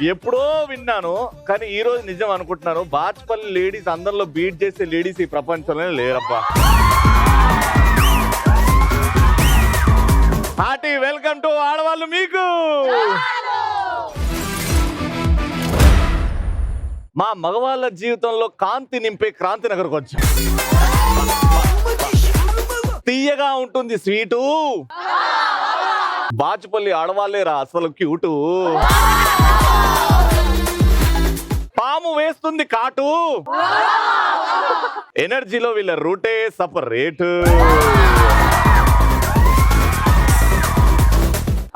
ఎప్పుడో విన్నాను కానీ ఈ రోజు నిజం అనుకుంటున్నాను. బాచ్పల్లి లేడీస్ అందరిలో బీట్ చేసే లేడీస్ ఈ ప్రపంచంలోనే లేరబ్బా. హార్టీ వెల్కమ్ టు ఆడవాళ్ళు మీకు. మా మగవాళ్ళ జీవితంలో కాంతి నింపే క్రాంతి నగర్కి వచ్చాం. తీయగా ఉంటుంది స్వీటు, బాచుపల్లి ఆడవాళ్ళేరా అసలు క్యూటు. పాము వేస్తుంది కాటు, ఎనర్జీలో వీళ్ళ రూటే సపరేట్.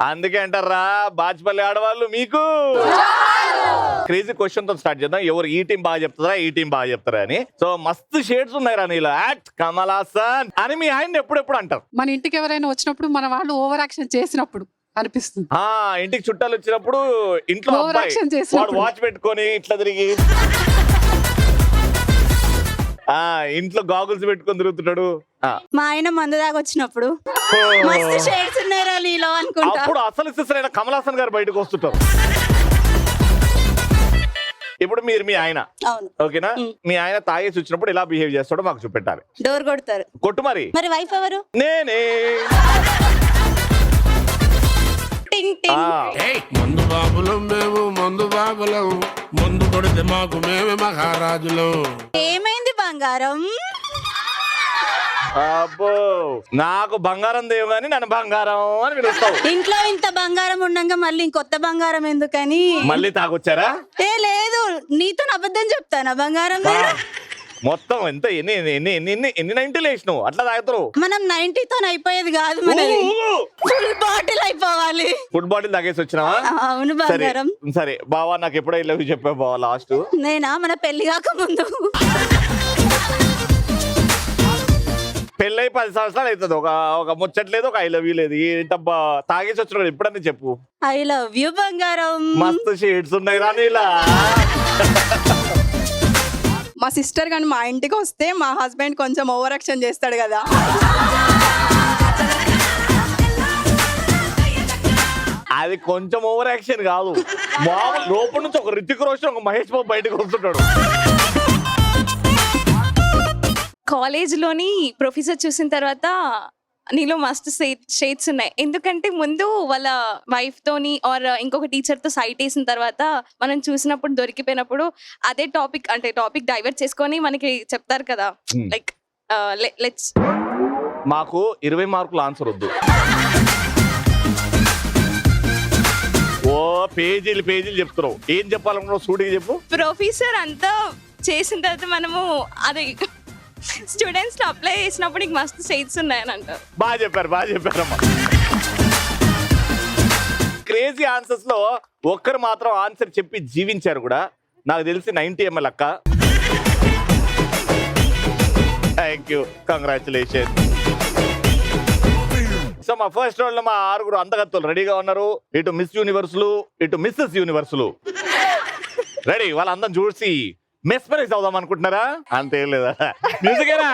అందుకే అంటారా బాచుపల్లి ఆడవాళ్ళు మీకు. క్రేజీ క్వశ్చన్ తో స్టార్ట్ చేద్దాం. ఎవరు ఈ టీం బాగా చెప్తారా ఈ టీం బాగా చెప్తారా అని. సో మస్తు షేడ్స్ ఉన్నాయి నీలో. యాక్ట్ కమల్ హాసన్ అని మీ ఆయన ఎప్పుడెప్పుడు అంటారు. మన ఇంటికి ఎవరైనా వచ్చినప్పుడు మన వాళ్ళు ఓవర్ యాక్షన్ చేసినప్పుడు అనిపిస్తుంది. ఇంటికి చుట్టాలు వచ్చినప్పుడు ఇంట్లో వాడు వాచ్ పెట్టుకొని ఇట్లా తిరిగి ఇంట్లో గాగుల్స్ పెట్టుకొని తిరుగుతున్నాడు. మా ఆయన మందు దాకా వచ్చినప్పుడు మస్తు షేడ్స్ ఉన్నారా నీలో అనుకుంటా. అప్పుడు అసలు సిస్టర్ అయిన కమల్ హాసన్ గారు బయటకు వస్తుంటారు. ఇప్పుడు మీరు మీ ఆయన ఓకేనా, మీ ఆయన తాగేసి వచ్చినప్పుడు ఎలా బిహేవ్ చేస్తాడో మాకు చూపెట్టాలి. డోర్ కొడతారు. కొట్టు మరి. మరి వైఫ్ ఎవరు? నేనే. మందు బాబులం మేము, మందు బాబులం, మందు కొడితే మాకు మేమే మహారాజులం. ఏమైంది బంగారం? అబ్బో నాకు బంగారం దేవు గాని నన్ను బంగారం అని పిలుస్తావు. ఇంట్లో ఇంత బంగారం ఉండగా మళ్ళీ ఇంకొత్త బంగారం ఎందుకని మళ్ళీ తాగొచ్చారా? లేదు, నీతో అబద్ధం చెప్తానా బంగారం? మొత్తం ఎంత ఎన్ని ఎన్ని ఎన్ని ఎన్ని 90 వేసినావు అట్లా తాగుతారు. మనం 90తో అయిపోయేది కాదు, మనది ఫుల్ బాటిల్ అయిపోవాలి. ఫుడ్ బాటిల్ తాగేసి వచ్చినావా? అవును బంగారం. సరే బావా నాకు ఎప్పుడో లవ్ చెప్పావు బావా లాస్ట్? నేనా మన పెళ్లి కాక ముందు. పెళ్ళై 10 సంవత్సరాలు అవుతుంది. ఒక ముచ్చట్లేదు, ఒక ఐ లవ్ యూ లేదు. ఏంటబ్బా తాగేసి వచ్చినాడు ఎప్పుడన్నా చెప్పు. ఐ లవ్ యూ బంగారం. మస్తు షేడ్స్ ఉన్నాయి రానీలా. మా సిస్టర్ కానీ మా ఇంటికి వస్తే మా హస్బెండ్ కొంచెం ఓవర్ యాక్షన్ చేస్తాడు కదా. అది కొంచెం ఓవర్ యాక్షన్ కాదు, మామూలు లోపల నుంచి ఒక రితిక్ రోషన్ ఒక మహేష్ బాబు బయటకు వస్తుంటాడు. కాలేజ్ లోని ప్రొఫెసర్ చూసిన తర్వాత నీలో మస్తు షేడ్స్ ఉన్నాయి. ఎందుకంటే ముందు వాళ్ళ వైఫ్ తోని ఆర్ ఇంకొక టీచర్ తో సైట్ వేసిన తర్వాత మనం చూసినప్పుడు దొరికిపోయినప్పుడు అదే టాపిక్ అంటే టాపిక్ డైవర్ట్ చేసుకొని మనకి చెప్తారు కదా, లైక్ లెట్స్. మాకు 20 మార్కుల ఆన్సర్ వద్దు. ఓ పేజీలు పేజీలు చెప్తున్నావు. ఏం చెప్పాలనుకున్నావు సూటిగా చెప్పు. ప్రొఫెసర్ అంతా చేసిన తర్వాత మనము అది స్టూడెంట్స్ లో అప్లై చేసినప్పుడు నీకు మస్తు షేడ్స్ ఉన్నాయని అంటారు. బాగా చెప్పారమ్మా. క్రేజీ ఆన్సర్స్ లో ఒక్కరు మాత్రం ఆన్సర్ చెప్పి జీవించారు కూడా, నాకు తెలిసి 90 ml అక్క. Thank you, congratulation. సో మా ఫస్ట్ రౌండ్ లో మా 6 అందగత్తులు రెడీగా ఉన్నారు. ఇటు మిస్ యూనివర్సులు, ఇటు మిస్సెస్ యూనివర్సులు రెడీ. వాళ్ళందరం చూసి మెస్మరైజ్ అవుదాం అనుకుంటున్నారా? అంతేం లేదా? మ్యూజికేనా?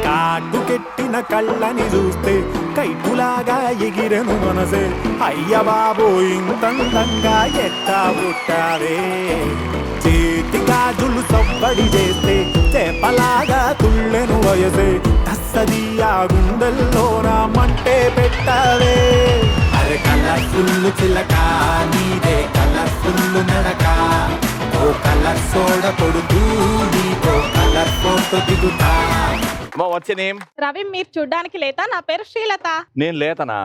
కాటుకెట్టిన కళ్ళని చూస్తే కైటులాగా ఎగిరెను మనసే. అయ్య బాబో ఇంతందంగా ఎట్టా పుట్టావే. చేతి గాజులు సవ్వడి చేస్తే చేపలాగా తుళ్ళెను వయసే. తస్సదియా గుండెల్లో నా మంటే పెట్టావే. అరే కలర్ఫుల్ చిలక నీదే కలర్ఫుల్ నడక. ఓ కలర్ సోడ కొడుతూ నీతో కలర్ ఫోటో దిగుతా. వచ్చే నేమ్ రవి. మీరు చూడ్డానికి లేత, నా పేరు శ్రీలత. నేను లేతనా?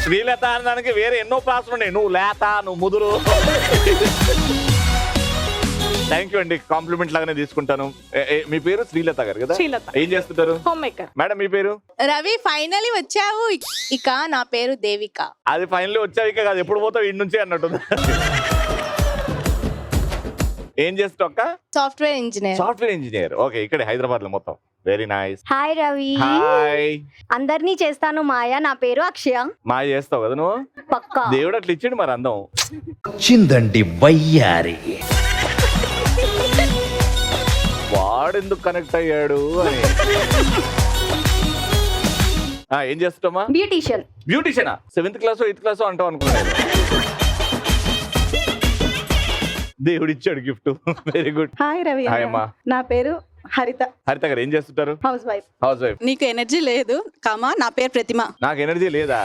శ్రీలత అనడానికి వేరే ఎన్నో క్లాసులు ఉన్నాయి. నువ్వు లేత, నువ్వు ముదురు. థ్యాంక్ యూ అండి, కాంప్లిమెంట్ లాగానే తీసుకుంటాను. మీ పేరు శ్రీలత గారు కదా? శ్రీలత. ఏం చేస్తుంటారు? Home maker. మేడం మీ పేరు? రవి ఫైనలీ వచ్చావు. ఇక నా పేరు దేవిక. అది ఫైనలీ వచ్చావు ఇక కాదు, ఎప్పుడు పోతావు ఇంటి నుంచి అన్నట్టు. ఏం చేస్తావు అక్క? Software engineer. Software engineer. Okay, ఇక్కడ హైదరాబాద్ లో మొత్తం. Very nice. Hi Ravi. Hi. అందరినీ చేస్తాను మాయా. నా పేరు అక్షయ. మాయ చేస్తావు కదా నువ్వు? పక్కా. దేవుడు అట్లా ఇచ్చిండు మరి అందం. చిందండి వయ్యారి. వాడెందుకు కనెక్ట్ అయ్యాడు అని. ఏం చేస్తామా? Beautician. బ్యూటిషియనా? 7th class 8th class అంటాం అనుకున్నాను. దేవుడిచ్చాడు gift. Very good. Hi Ravi. Hi అమ్మా. నా పేరు హరిత. హరిత గారు ఏం చేస్తుంటారు? Housewife. Housewife. నీకు ఎనర్జీ లేదు కామా, నా పేరు ప్రతిమ. నాకు ఎనర్జీ లేదా?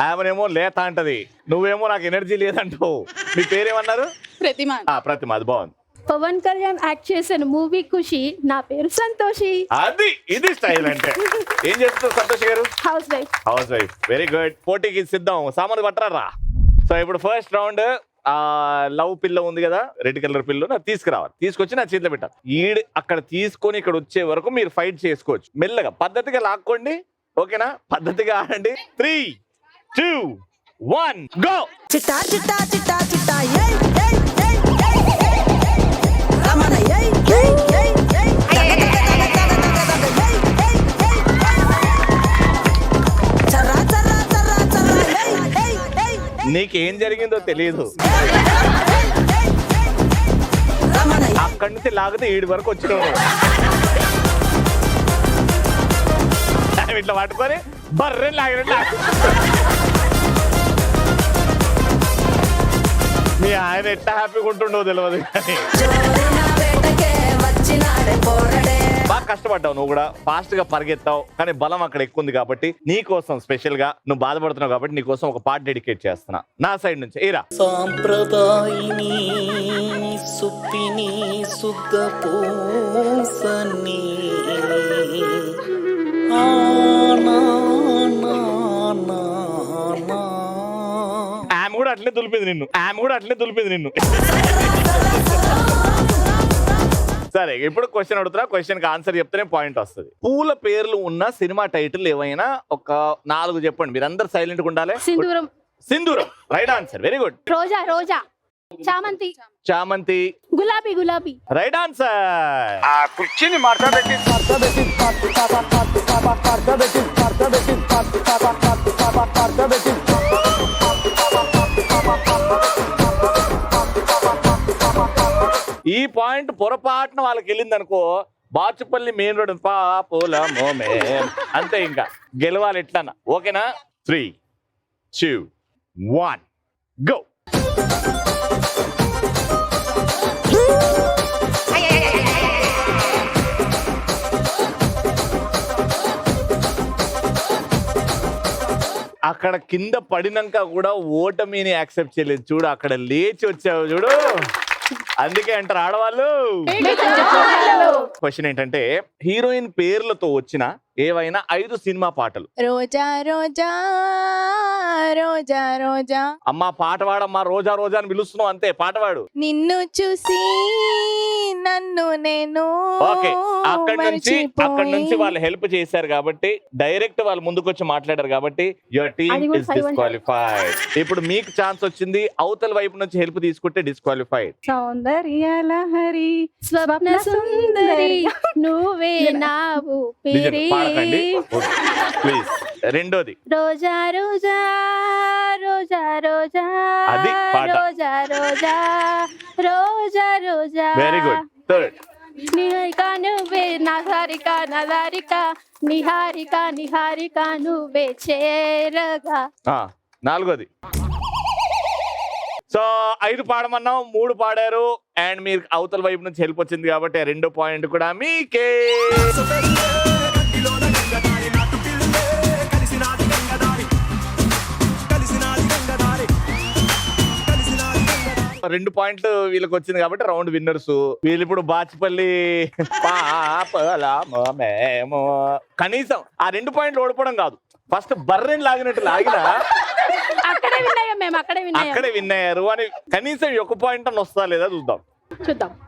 ఆమెనేమో లేత అంటది, నువ్వేమో నాకు ఎనర్జీ లేదంటావు. మీ పేరేమన్నారు? ప్రతిమ. ప్రతిమ. అది బాగుంది. పవన్ కళ్యాణ్ యాక్ట్ చేసిన మూవీ ఖుషి. నా పేరు సంతోషి. అది ఇది స్టైల్ అంటే. ఏం చేస్తున్నారు సంతోష్ గారు? House wife. House wife. Very good. పోటీకి సిద్ధం. సామాన్లు పట్టరా. సో ఇప్పుడు ఫస్ట్ రౌండ్ లవ్ పిల్ల ఉంది కదా, రెడ్ కలర్ పిల్ల, నాకు తీసుకురావాలి. తీసుకొచ్చి నా చేతిలో పెట్టాలి. అక్కడ తీసుకొని ఇక్కడ వచ్చే వరకు మీరు ఫైట్ చేసుకోవచ్చు. మెల్లగా పద్ధతిగా లాక్కోండి. ఓకేనా? పద్ధతిగా ఆడండి. 3, 2, 1 గో. చిట్టా చిట్టా చిట్టా చిట్టా ఏయ్ ఏయ్ ఏయ్ ఏయ్ రమణ ఏయ్ ఏయ్ ఏయ్ ఏయ్ చర్రా చర్రా చర్రా చర్రా ఏయ్ ఏయ్ ఏయ్ నీకేం జరిగిందో తెలియదు. రమణ అక్కడి నుంచి లాగితే 7 వరకు వచ్చినావు. ఇట్లా పట్టుకొని బర్రె లాగినట్టు. మీ ఆయన ఎట్లా హ్యాపీగా ఉంటుండో తెలియదు కానీ బాగా కష్టపడ్డావు. నువ్వు కూడా ఫాస్ట్ గా పరిగెత్తావు, కానీ బలం అక్కడ ఎక్కువ ఉంది కాబట్టి నీ కోసం స్పెషల్ గా, నువ్వు బాధపడుతున్నావు కాబట్టి నీ కోసం ఒక పాట డెడికేట్ చేస్తున్నా నా సైడ్ నుంచి. ఏరా సాంప్రదాయిని సుప్పిని శుద్ధ పూసని ఆమె కూడా అట్లే దులిపింది నిన్ను. సరే, ఇప్పుడు క్వశ్చన్ అడుగుతున్నా. క్వశ్చన్ కి ఆన్సర్ చెప్తేనే పాయింట్ వస్తుంది. పూల పేర్లు ఉన్న సినిమా టైటిల్ ఏవైనా ఒక 4 చెప్పండి. మీరు అందరు సైలెంట్ గా ఉండాలి. సింధూరం రైట్ ఆన్సర్. Very good. రోజా. చామంతి. గులాబీ. Right answer. కుర్చీని ఈ పాయింట్ పొరపాటున వాళ్ళకి వెళ్ళింది అనుకో, బాచుపల్లి మెయిన్ రోడ్ పాపుల మోమే అంతే. ఇంకా గెలవాలి ఎట్లన్నా. ఓకేనా? 3, 2, 1 గో. అక్కడ కింద పడినాక కూడా ఓటమిని యాక్సెప్ట్ చేయలేదు. చూడు, అక్కడ లేచి వచ్చావు చూడు. అందుకే అంటారు ఆడవాళ్ళు. క్వశ్చన్ ఏంటంటే, హీరోయిన్ పేర్లతో వచ్చిన ఏవైనా 5 సినిమా పాటలు. రోజా రోజా రోజా రోజా. అమ్మా పాట పాడమ్మా. రోజా రోజా అని పిలుస్తున్నావు అంతే, పాటవాడు. నిన్ను చూసి నన్ను నేను ఓకే, అక్కడ నుంచి వాళ్ళు హెల్ప్ చేశారు కాబట్టి, డైరెక్ట్ వాళ్ళు ముందుకు వచ్చి మాట్లాడారు కాబట్టి యువర్ టీమ్ ఇస్ డిస్క్వాలిఫైడ్. ఇప్పుడు మీకు ఛాన్స్ వచ్చింది. అవతల వైపు నుంచి హెల్ప్ తీసుకుంటే డిస్క్వాలిఫైడ్. సౌందర్యలహరి స్వప్న సుందరి నువ్వే నావు పేరి. పాడకండి ప్లీజ్. రెండోది రోజా రోజా రోజా రోజా. అది పాట. రోజా రోజా రోజా రోజా. Very good. థర్డ్. నిహారిక నువ్వే నహారిక నదారిక నిహారిక నువ్వే చేరగా. నాలుగోది. సో 5 పాడమన్నాం, 3 పాడారు. అండ్ మీరు అవతల వైపు నుంచి హెల్ప్ వచ్చింది కాబట్టి 2 పాయింట్ కూడా మీకే. రెండు పాయింట్లు వీళ్ళకి వచ్చింది కాబట్టి రౌండ్ విన్నర్స్ వీళ్ళు. ఇప్పుడు బాచిపల్లి కనీసం ఆ 2 పాయింట్లు ఓడిపోవడం కాదు, ఫస్ట్ బర్రెని లాగినట్టు లాగినా అక్కడే విన్ అయ్యారు అని కనీసం 1 పాయింట్ అని వస్తా లేదా చూద్దాం.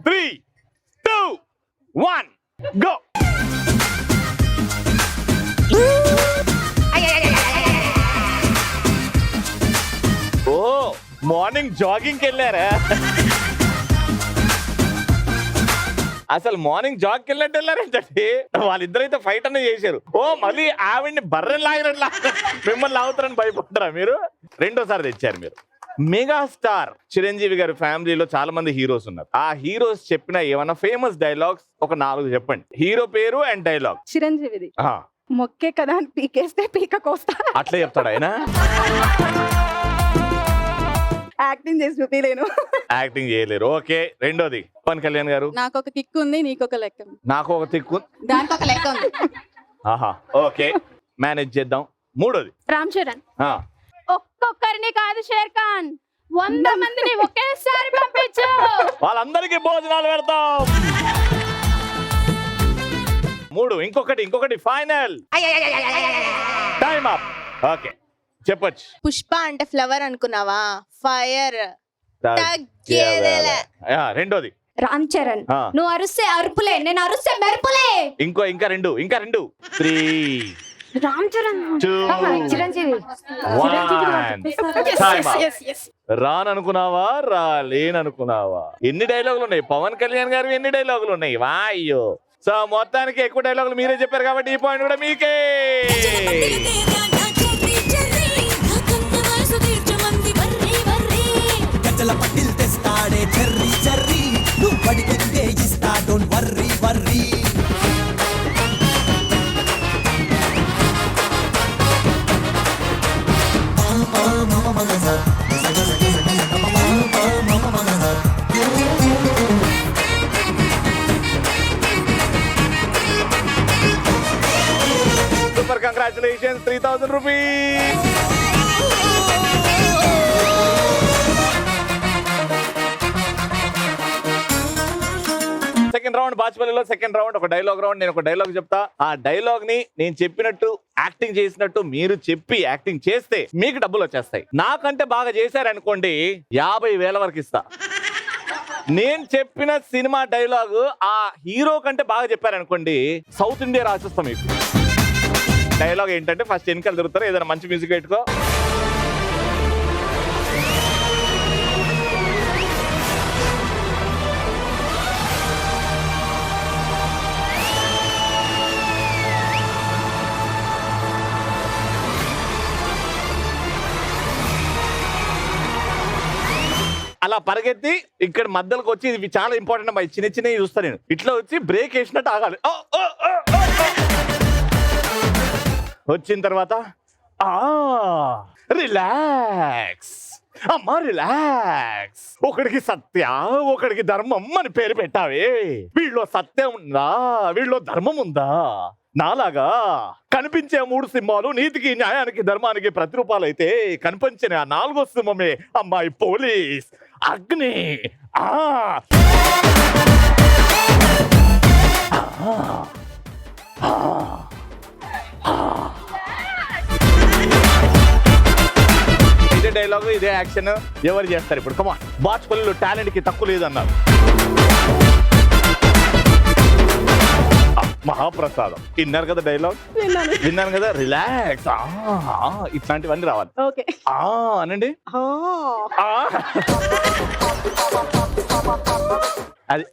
3, 2, 1 గో. ఓ మార్నింగ్ జాగింగ్ కి వెళ్ళారా? అసలు మార్నింగ్ జాగ్ కి వెళ్ళినట్టు వెళ్ళారేంటండి? వాళ్ళిద్దరైతే ఫైట్ అనే చేశారు. ఓ మళ్ళీ ఆవిడ్ని బర్రెని లాగినట్లా మిమ్మల్ని లాగుతారని భయపడ్డారా మీరు? రెండోసారి తెచ్చారు మీరు. మెగాస్టార్ చిరంజీవి గారి ఫ్యామిలీలో చాలా మంది హీరోస్ ఉన్నారు. ఆ హీరోస్ చెప్పిన ఏమైనా ఫేమస్ డైలాగ్స్ ఒక 4 చెప్పండి. హీరో పేరు అండ్ డైలాగ్. చిరంజీవిది ఆ, మొక్కే కదా అని పీకేస్తే పీక కోస్తా. అట్లా చెప్తాడు ఆయన. యాక్టింగ్ చేసి చూపించలేను. యాక్టింగ్ చేయలేరు. ఓకే, రెండోది పవన్ కళ్యాణ్ గారు. నాకు ఒక కిక్ ఉంది, నీకు ఒక లెక్క. నాకు ఒక తిక్కు. దానికి ఒక లెక్క ఉంది. ఆహా, ఓకే, మేనేజ్ చేద్దాం. మూడోది రామ్ చరణ్. ఆ, ఒక్కొక్కరిని కాదు షేర్ ఖాన్, 100 మందిని ఒకేసారి పంపించు. వాళ్ళందరికీ భోజనాలు పెడతాం. 3, ఇంకొకటి ఫైనల్. Time up. ఓకే, చెప్పొచ్చు. పుష్ప అంటే ఫ్లవర్ అనుకున్నావా? ఫైర్. రెండోది రామ్ చరణ్, ఆ. నువ్వు అరుస్తే అరుపులే, నేను అరుస్తే మెరుపులే. ఇంకా రెండు 3, రామ్ చరణ్ 2, చిరంజీవి 1. రాననుకున్నావా, రాలేననుకున్నావా? ఎన్ని డైలాగులు ఉన్నాయి? పవన్ కళ్యాణ్ గారు ఎన్ని డైలాగులు ఉన్నాయి? వాయ్యో. సో మొత్తానికి ఎక్కువ డైలాగులు మీరే చెప్పారు కాబట్టి ఈ పాయింట్ కూడా మీకే. గజల పట్టిల్ తెస్తాడే చెర్రీ చెర్రీ, నువ్వు పడికితే ఇస్తా, don't worry worry. Super, congratulations, 3000 rupees. Second round బాచ్పల్లిలో సెకండ్ రౌండ్ ఒక డైలాగ్ రౌండ్. నేను ఒక డైలాగ్ చెప్తా. ఆ డైలాగ్ ని నేను చెప్పినట్టు యాక్టింగ్ చేసినట్టు మీరు చెప్పి యాక్టింగ్ చేస్తే మీకు డబ్బులు వచ్చేస్తాయి. నాకంటే బాగా చేశారనుకోండి 50,000 వరకు ఇస్తా. నేను చెప్పిన సినిమా డైలాగ్ ఆ హీరో కంటే బాగా చెప్పారనుకోండి సౌత్ ఇండియా రాసిస్తాం మీకు. డైలాగ్ ఏంటంటే ఫస్ట్ వెనకాల తిరుగుతారు, ఏదైనా మంచి మ్యూజిక్ పెట్టుకో. అలా పరిగెత్తి ఇక్కడ మధ్యలోకి వచ్చి ఇవి చాలా ఇంపార్టెంట్ అమ్మా. చిన్న చిన్నవి చూస్తా నేను. ఇట్లా వచ్చి బ్రేక్ వేసినట్టు ఆగాలి. వచ్చిన తర్వాత రిలాక్స్ అమ్మా, రిలాక్స్. ఒకడికి సత్య, ఒకడికి ధర్మం అని పేరు పెట్టావే. వీళ్ళలో సత్యం ఉందా, వీళ్ళలో ధర్మం ఉందా? నాలాగా కనిపించే 3 సింహాలు నీతికి, న్యాయానికి, ధర్మానికి ప్రతిరూపాలు అయితే కనిపించిన 4వ సింహమే అమ్మాయి పోలీస్ అగ్ని. ఇదే డైలాగు, ఇదే యాక్షన్ ఎవరు చేస్తారు ఇప్పుడు? కమా, బాచ్పల్లిలో టాలెంట్ కి తక్కువ లేదన్నారు. మహాప్రసాదం విన్నారు కదా డైలాగ్? విన్నాను కదా. రిలాక్స్, ఇట్లాంటివన్నీ రావాలి. ఓకే, అనండి. అది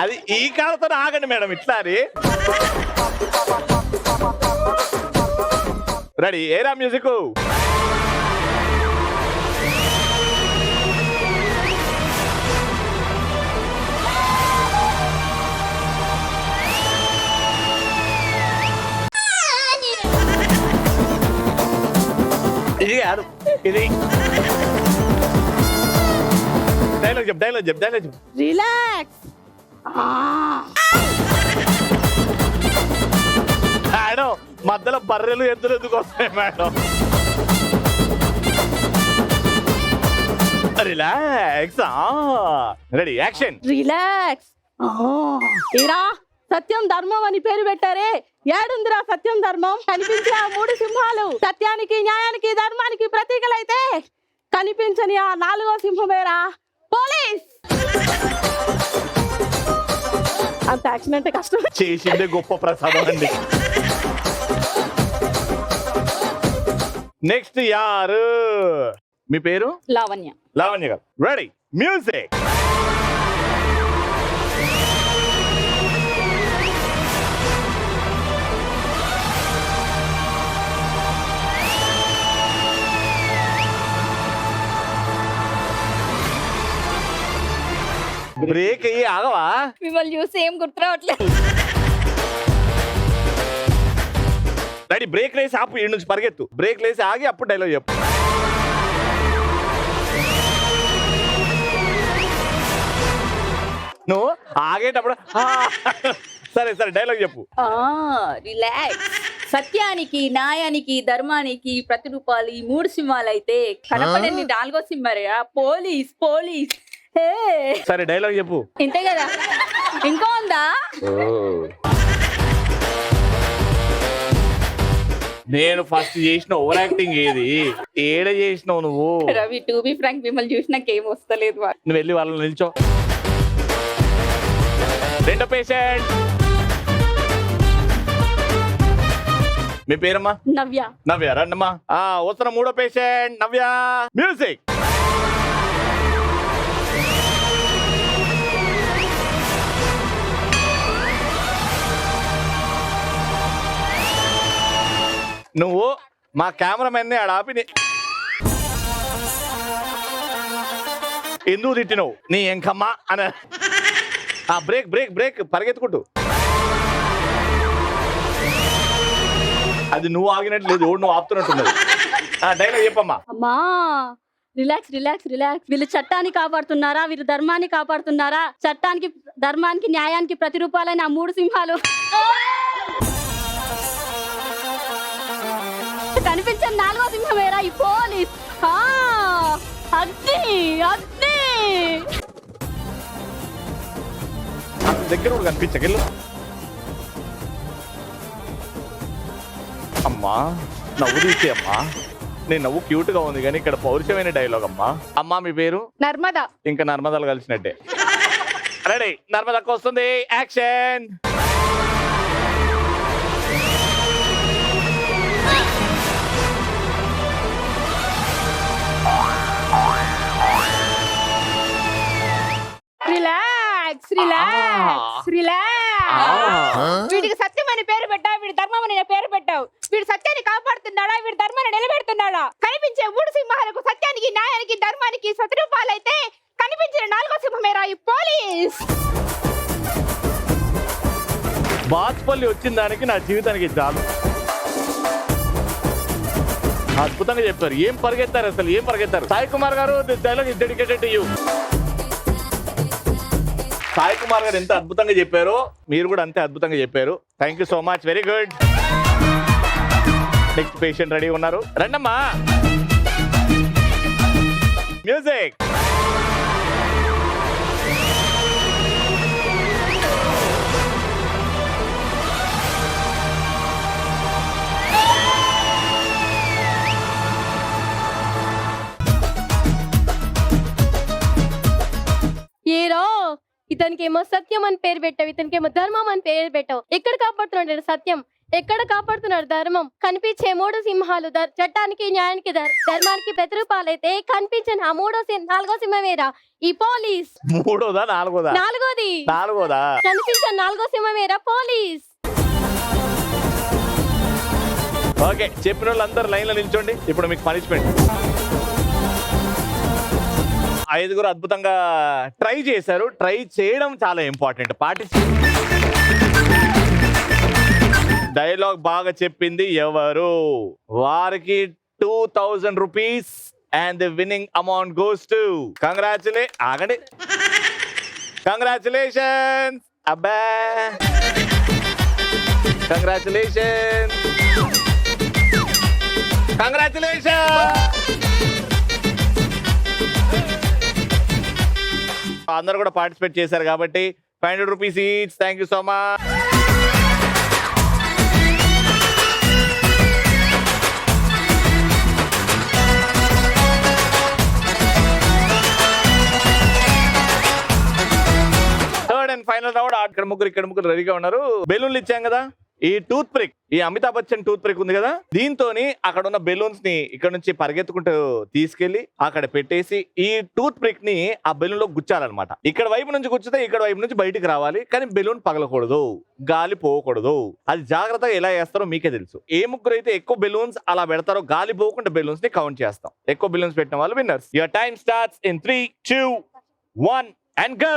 అది ఈ కాలతో ఆగండి మేడం. ఇట్లా రెడీ. ఏరా మ్యూజిక్. ఇది కాదు, ఇది డైలాగ్ చెప్పు. రిలాక్స్. మేడం మధ్యలో బర్రెలు ఎద్దులు ఎందుకు వస్తాయి madam? Relax. Ready, action. Relax. ఏరా సత్యం ధర్మం అని పేరు పెట్టారే, ఏడుందిరా సత్యం ధర్మం? కనిపించే ఆ 3 సింహాలు సత్యానికి, న్యాయానికి, ధర్మానికి ప్రతీకలైతే కనిపించని ఆ 4వ సింహమేరా పోలీస్. అంత యాక్షన్ అంటే కష్టం. చేసిందే గొప్ప ప్రసాదం అండి. నెక్స్ట్ యారు మీ పేరు? లావణ్య. లావణ్య గారు రెడీ మ్యూజిక్. బ్రేక్ అయ్యి ఆగవా? మిమ్మల్ని చూసి ఏం గుర్తురావట్లేదు. రెడీ బ్రేక్ లేసి ఆపు, ఈ నుంచి పరిగెత్తు. బ్రేక్ లేసి ఆగి అప్పుడు డైలాగ్ చెప్పు. నువ్వు ఆగేటప్పుడు సరే సరే డైలాగ్ చెప్పు. రిలాక్స్. సత్యానికి న్యాయానికి ధర్మానికి ప్రతిరూపాలు ఈ 3 సింహాలు అయితే కనపడని 4వ సింహరా పోలీస్. పోలీస్. సరే డైలాగ్ చెప్పు. ఇంతే కదా, ఇంకా ఉందా? నేను ఫస్ట్ చేసిన ఓవర్ యాక్టింగ్ ఏది? ఏడ చేసినావు నువ్వు? రవి, టు బి ఫ్రాంక్, మిమ్మల్ని చూసినాక ఏం వస్తలేదు. నువ్వు వెళ్ళి వాళ్ళని నిల్చో. రెండో పేషెంట్ మీ పేరమ్మా? నవ్య. నవ్య రండమ్మా. వస్తున్న మూడో పేషెంట్ నవ్య. మ్యూజిక్. నువ్వు మా కెమెరామెన్ ని ఆడ ఆపి ఎందుకు తిట్టినవు? నీ ఎంకమ్మా అన. బ్రేక్ బ్రేక్ బ్రేక్ పరిగెత్తుకుంటూ. అది నువ్వు ఆగినట్లేదు, నువ్వు ఆపుతున్నట్టున్నది. డైలాగ్ చెప్పమ్మా. అమ్మా రిలాక్స్ రిలాక్స్ రిలాక్స్. వీళ్ళు చట్టాన్ని కాపాడుతున్నారా, వీళ్ళు ధర్మాన్ని కాపాడుతున్నారా? చట్టానికి ధర్మానికి న్యాయానికి ప్రతిరూపాలైన ఆ 3 సింహాలు కనిపించే 4వ సింహమేరా ఈ పోలీస్. అగ్ని అగ్ని. దగ్గర కూడా కనిపించగలు. అమ్మా నవ్వు తీసే అమ్మా. నేను నవ్వు క్యూట్ గా ఉంది కానీ ఇక్కడ పౌరుషమైన డైలాగ్ అమ్మా. అమ్మా మీ పేరు? నర్మదా. ఇంకా నర్మదాలు కలిసినట్టే. రెడీ నర్మదాకు వస్తుంది యాక్షన్. Relax relax relax. వీడికి సత్యం అని పేరు పెట్టావు, వీడి ధర్మం అని పేరు పెట్టావు. వీడు సత్యాన్ని కాపాడుతున్నాడా, వీడి ధర్మాన్ని నిలబెడుతున్నాడా? కనిపించే 3 సింహాలకు సత్యానికి న్యాయానికి ధర్మానికి ప్రతిరూపాలైతే కనిపించిన 4వ సింహమేరా ఈ పోలీస్. బాచ్పల్లి వచ్చిన దానికి నా జీవితానికి చాలు. అద్భుతంగా చెప్పారు. ఏం పరిగెత్తారు అసలు, ఏం పరిగెత్తారు. సాయి కుమార్ గారు this dialogue is dedicated to you. Sai Kumar గారు ఎంత అద్భుతంగా చెప్పారో మీరు కూడా అంతే అద్భుతంగా చెప్పారు. Thank you so much. Very good. Next patient ready ఉన్నారు, రండమ్మా. మ్యూజిక్. ఏరో ఇతనికి ఏమో సత్యం అని పేరు పెట్టావు, ఇతనికి ఏమో ధర్మం అని పేరు పెట్టావు. ఎక్కడ కాపాడుతున్నాడు సత్యం, ఎక్కడ కాపాడుతున్నాడు ధర్మం? కనిపించే 3 సింహాలు చట్టానికి న్యాయానికి ధర్మానికి ప్రతిరూపాలైతే కనిపించిన ఆ 4వ సింహమేరా ఈ పోలీస్. మూడోదా నాలుగోదా? నాలుగోది. నాలుగోదా? కనిపించిన 4వ సింహమేరా పోలీస్. ఓకే చెప్పిన వాళ్ళందరూ లైన్ లో నిల్చోండి. ఇప్పుడు మీకు పనిష్మెంట్. 5 అద్భుతంగా ట్రై చేశారు. ట్రై చేయడం చాలా ఇంపార్టెంట్. డైలాగ్ బాగా చెప్పింది ఎవరు? వారికి 2000 rupees and the winnowing amount goes to ఆగండి. కంగ్రాచులేషన్స్ అబ్బా, కంగ్రాచులేషన్స్, కంగ్రాచులేషన్స్. అందరూ కూడా పార్టిసిపేట్ చేశారు కాబట్టి 500 rupees each. Thank you so much. Third and final round. ఇక్కడ ముగ్గురు రెడీగా ఉన్నారు. బెలూన్లు ఇచ్చాం కదా, ఈ టూత్ పిక్, ఈ అమితాబ్ బచ్చన్ టూత్ పిక్ ఉంది కదా, దీంతోని అక్కడ ఉన్న బెలూన్స్ ని ఇక్కడ నుంచి పరిగెత్తుకుంటూ తీసుకెళ్లి అక్కడ పెట్టేసి ఈ టూత్ పిక్ ని ఆ బెలూన్ లో గుచ్చాలన్నమాట. ఇక్కడ వైపు నుంచి గుచ్చితే ఇక్కడ వైపు నుంచి బయటికి రావాలి, కానీ బెలూన్ పగలకూడదు, గాలి పోకూడదు. అది జాగ్రత్తగా ఎలా చేస్తారో మీకే తెలుసు. ఏ ముగ్గురు అయితే ఎక్కువ బెలూన్స్ అలా పెడతారో గాలి పోకుండా బెలూన్స్ ని కౌంట్ చేస్తాం. ఎక్కువ బెలూన్స్ పెట్టిన వాళ్ళు winners. Your time starts in 3, 2, 1 and go.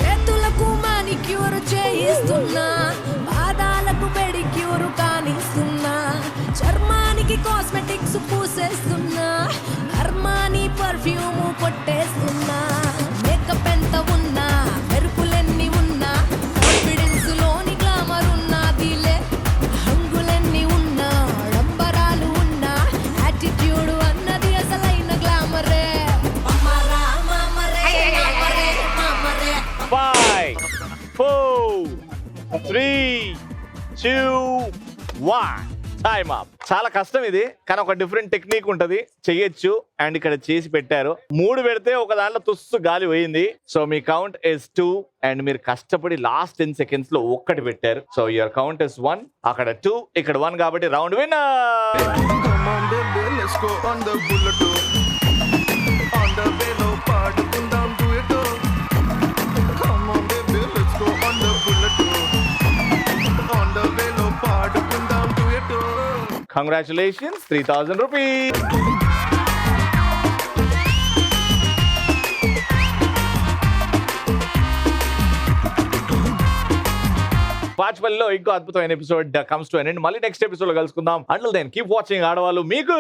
చేతులకు మానిక్యూర్ చేయిస్తున్నా, పాదాలకు పెడిక్యూర్ కానిస్తున్నా, చర్మానికి కాస్మెటిక్స్ పూసేస్తున్నా, అర్మానీ పర్ఫ్యూమ్ కొట్టేస్తున్నా. మేకప్ ఎంత ఉన్నా, మెరుపులెన్ని ఉన్నా, కాన్ఫిడెన్స్ లోని గ్లామర్ ఉన్నదిలే. హంగులెన్ని ఉన్నా, డంబరాలు ఉన్నా, యాటిట్యూడ్ అన్నది అసలైన గ్లామరే. 5, 4, 3, 2, 1 టైమ్ అప్. చాలా కష్టం ఇది, కానీ ఒక డిఫరెంట్ టెక్నిక్ ఉంటది, చెయ్యొచ్చు. అండ్ ఇక్కడ చేసి పెట్టారు. 3 పెడితే ఒక దాంట్లో తుస్సు గాలి పోయింది. So me count is 2 and మీరు కష్టపడి లాస్ట్ 10 సెకండ్స్ లో 1 పెట్టారు. సో యువర్ కౌంట్ ఇస్ 1, అక్కడ 2, ఇక్కడ 1, కాబట్టి రౌండ్ విన్నర్. Congratulations, 3,000 rupees. పాచ్పల్లిలో ఇంకో అద్భుతమైన episode comes to an end. మళ్ళీ నెక్స్ట్ ఎపిసోడ్ లో కలుసుకుందాం. అంటిల్ దెన్ కీప్ వాచింగ్ ఆడవాళ్ళు మీకు.